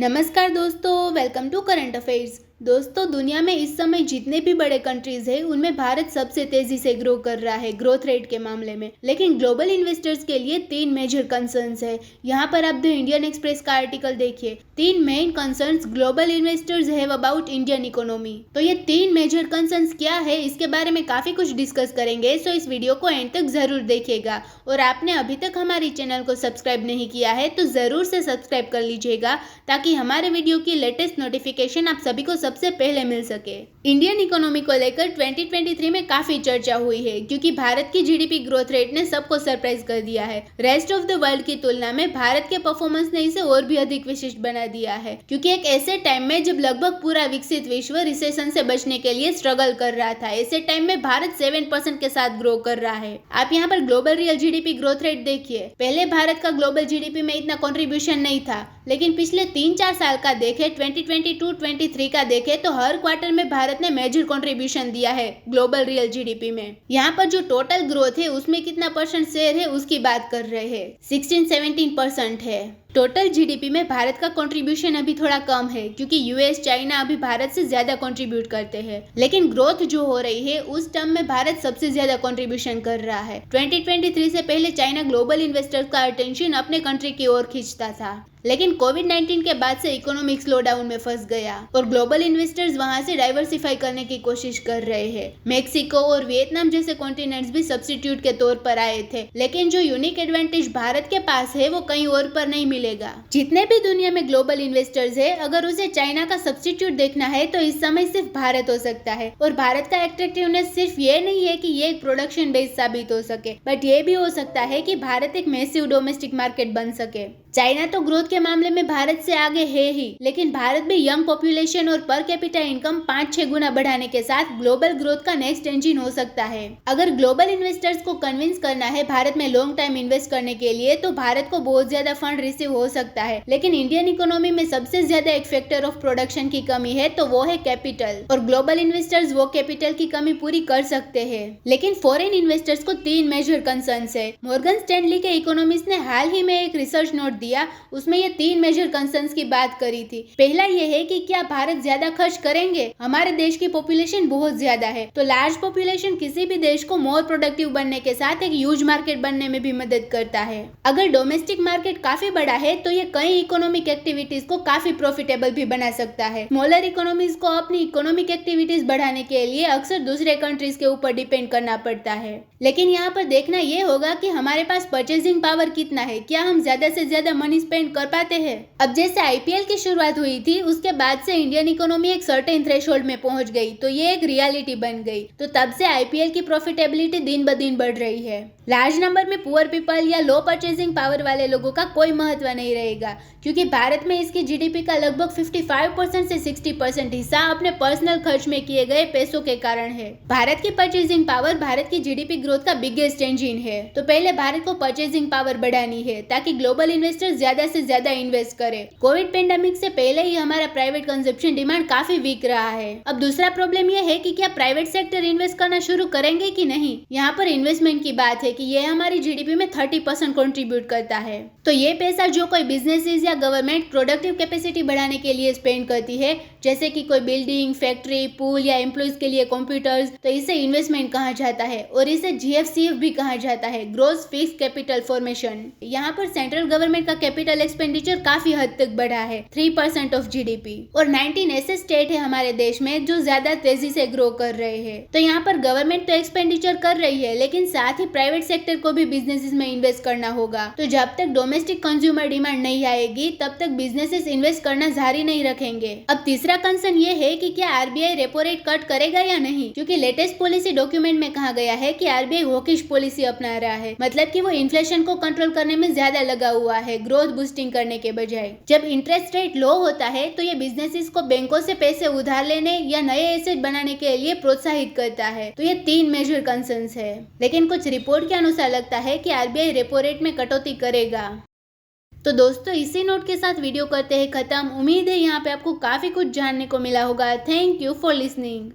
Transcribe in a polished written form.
नमस्कार दोस्तों, welcome to current affairs. दोस्तों, दुनिया में इस समय जितने भी बड़े कंट्रीज हैं उनमें भारत सबसे तेजी से ग्रो कर रहा है ग्रोथ रेट के मामले में। लेकिन ग्लोबल इन्वेस्टर्स के लिए तीन मेजर कंसर्न्स है। यहाँ पर आप द इंडियन एक्सप्रेस का आर्टिकल देखिए। तीन main concerns global investors have about Indian economy. तो ये तीन मेजर कंसर्न्स क्या है, इसके बारे में काफी कुछ डिस्कस करेंगे। सो इस वीडियो को एंड तक जरूर देखिएगा। और आपने अभी तक हमारे चैनल को सब्सक्राइब नहीं किया है तो जरूर से सब्सक्राइब कर लीजिएगा, ताकि हमारे वीडियो की लेटेस्ट नोटिफिकेशन आप सभी को सबसे पहले मिल सके। इंडियन इकोनॉमी को लेकर 2023 में काफी चर्चा हुई है, क्योंकि भारत की जीडीपी ग्रोथ रेट ने सबको सरप्राइज कर दिया है। रेस्ट ऑफ द वर्ल्ड की तुलना में भारत के परफॉर्मेंस ने इसे और भी अधिक विशिष्ट बना दिया है, क्योंकि एक ऐसे टाइम में जब लगभग पूरा विकसित विश्व रिसेशन से बचने के लिए स्ट्रगल कर रहा था, ऐसे टाइम में भारत 7% के साथ ग्रो कर रहा है। आप यहाँ पर global real GDP growth rate देखिए। पहले भारत का ग्लोबल जीडीपी में इतना कंट्रीब्यूशन नहीं था, लेकिन पिछले 3-4 साल का देखें, 2022-23 का देखें, तो हर क्वार्टर में भारत ने मेजर कंट्रीब्यूशन दिया है ग्लोबल रियल जीडीपी में। यहाँ पर जो टोटल ग्रोथ है उसमें कितना परसेंट शेयर है उसकी बात कर रहे हैं। 16-17% है। टोटल जीडीपी में भारत का कंट्रीब्यूशन अभी थोड़ा कम है, क्योंकि यूएस चाइना अभी भारत से ज्यादा कंट्रीब्यूट करते हैं। लेकिन ग्रोथ जो हो रही है उस टर्म में भारत सबसे ज्यादा कंट्रीब्यूशन कर रहा है। 2023 से पहले चाइना ग्लोबल इन्वेस्टर्स का अटेंशन अपने कंट्री की ओर खींचता था, लेकिन कोविड-19 के बाद से इकोनॉमिक स्लोडाउन में फंस गया और ग्लोबल इन्वेस्टर्स वहां से डाइवर्सिफाई करने की कोशिश कर रहे हैं। मेक्सिको और वियतनाम जैसे कॉन्टिनेंट्स भी सब्स्टिट्यूट के तौर पर आए थे, लेकिन जो यूनिक एडवांटेज भारत के पास है वो कहीं और पर नहीं मिलेगा। जितने भी दुनिया में ग्लोबल इन्वेस्टर्स है, अगर उसे चाइना का सब्स्टिट्यूट देखना है तो इस समय सिर्फ भारत हो सकता है। और भारत का एट्रैक्टिवनेस सिर्फ ये नहीं है कि ये एक प्रोडक्शन बेस साबित हो सके, बट ये भी हो सकता है कि भारत एक मैसिव डोमेस्टिक मार्केट बन सके। चाइना तो ग्रोथ के मामले में भारत से आगे है ही, लेकिन भारत भी यंग पॉपुलेशन और पर कैपिटा इनकम 5-6 गुना बढ़ाने के साथ ग्लोबल ग्रोथ का नेक्स्ट इंजन हो सकता है। अगर ग्लोबल इन्वेस्टर्स को कन्विंस करना है भारत में लॉन्ग टाइम इन्वेस्ट करने के लिए, तो भारत को बहुत ज्यादा फंड रिसीव हो सकता है। लेकिन इंडियन इकोनॉमी में सबसे ज्यादा एक फैक्टर ऑफ प्रोडक्शन की कमी है, तो वो है कैपिटल। और ग्लोबल इन्वेस्टर्स वो कैपिटल की कमी पूरी कर सकते हैं। लेकिन फॉरेन इन्वेस्टर्स को तीन मेजर कंसर्न्स है। मॉर्गन स्टैनली के इकोनॉमिस्ट ने हाल ही में एक रिसर्च नोट दिया, उसमें ये तीन मेजर कंसर्न्स की बात करी थी। पहला ये है कि क्या भारत ज्यादा खर्च करेंगे। हमारे देश की पॉपुलेशन बहुत ज्यादा है, तो लार्ज पॉपुलेशन किसी भी देश को मोर प्रोडक्टिव बनने के साथ एक ह्यूज मार्केट बनने में भी मदद करता है। अगर डोमेस्टिक मार्केट काफी बड़ा है तो ये कई इकोनॉमिक एक्टिविटीज को काफी प्रॉफिटेबल भी बना सकता है। स्मॉलर इकोनॉमीज को अपनी इकोनॉमिक एक्टिविटीज बढ़ाने के लिए अक्सर दूसरे कंट्रीज के ऊपर डिपेंड करना पड़ता है। लेकिन यहाँ पर देखना ये होगा कि हमारे पास परचेजिंग पावर कितना है, क्या हम ज्यादा से ज्यादा मनी स्पेंड कर पाते हैं। अब जैसे आईपीएल की शुरुआत हुई थी, उसके बाद से इंडियन इकोनॉमी एक सर्टेन थ्रेशोल्ड में पहुंच गई, तो ये एक रियलिटी बन गई। तो तब से आईपीएल की प्रॉफिटेबिलिटी दिन ब दिन बढ़ रही है। लार्ज नंबर में पुअर पीपल या लो परचेजिंग पावर वाले लोगों का कोई महत्व नहीं रहेगा, क्योंकि भारत में इसकी जीडीपी का लगभग 55% से 60% हिस्सा अपने पर्सनल खर्च में किए गए पैसों के कारण है। भारत की परचेजिंग पावर भारत की जीडीपी ग्रोथ का बिगेस्ट इंजन है। तो पहले भारत को परचेजिंग पावर बढ़ानी है, ताकि ग्लोबल इन्वेस्टर्स ज्यादा से ज्यादा इन्वेस्ट करें। कोविड पेंडेमिक से पहले ही हमारा प्राइवेट कंजप्शन डिमांड काफी वीक रहा है। अब दूसरा प्रॉब्लम यह है कि क्या प्राइवेट सेक्टर इन्वेस्ट करना शुरू करेंगे कि नहीं। यहाँ पर इन्वेस्टमेंट की बात है कि यह हमारी जीडीपी में 30% कंट्रीब्यूट करता है। तो ये पैसा जो कोई बिजनेसेस या गवर्नमेंट प्रोडक्टिव कैपेसिटी बढ़ाने के लिए स्पेंड करती है, जैसे कि कोई बिल्डिंग, फैक्ट्री, पूल या एम्प्लॉइज के लिए कंप्यूटर्स, तो इसे इन्वेस्टमेंट कहा जाता है और इसे जीएफसीएफ भी कहा जाता है, ग्रॉस फिक्स्ड कैपिटल फॉर्मेशन। यहाँ पर सेंट्रल गवर्नमेंट का कैपिटल एक्सपेंडिचर काफी हद तक बढ़ा है, 3% ऑफ जीडीपी। और 19 ऐसे स्टेट है हमारे देश में जो ज्यादा तेजी से ग्रो कर रहे हैं। तो यहाँ पर गवर्नमेंट तो एक्सपेंडिचर कर रही है, लेकिन साथ ही प्राइवेट सेक्टर को भी बिजनेसेस में इन्वेस्ट करना होगा। तो जब तक डोमेस्टिक कंज्यूमर डिमांड नहीं आएगी, तब तक बिजनेसेस इन्वेस्ट करना जारी नहीं रखेंगे। अब तीसरा कंसर्न ये है कि क्या आरबीआई रेपो रेट कट करेगा या नहीं, क्योंकि लेटेस्ट पॉलिसी डॉक्यूमेंट में कहा गया है कि आरबीआई हॉकिश पॉलिसी अपना रहा है, मतलब कि वो इन्फ्लेशन को कंट्रोल करने में ज्यादा लगा हुआ है, ग्रोथ बूस्टिंग करने के बजाय। जब इंटरेस्ट रेट लो होता है तो ये बिजनेसेस को बैंकों से पैसे उधार लेने या नए एसेट बनाने के लिए प्रोत्साहित करता है। तो ये तीन मेजर कंसर्न्स है। लेकिन कुछ रिपोर्ट के अनुसार लगता है कि आरबीआई रेपो रेट में कटौती करेगा। तो दोस्तों, इसी नोट के साथ वीडियो करते हैं खत्म। उम्मीद है यहाँ पे आपको काफी कुछ जानने को मिला होगा। Thank you for listening.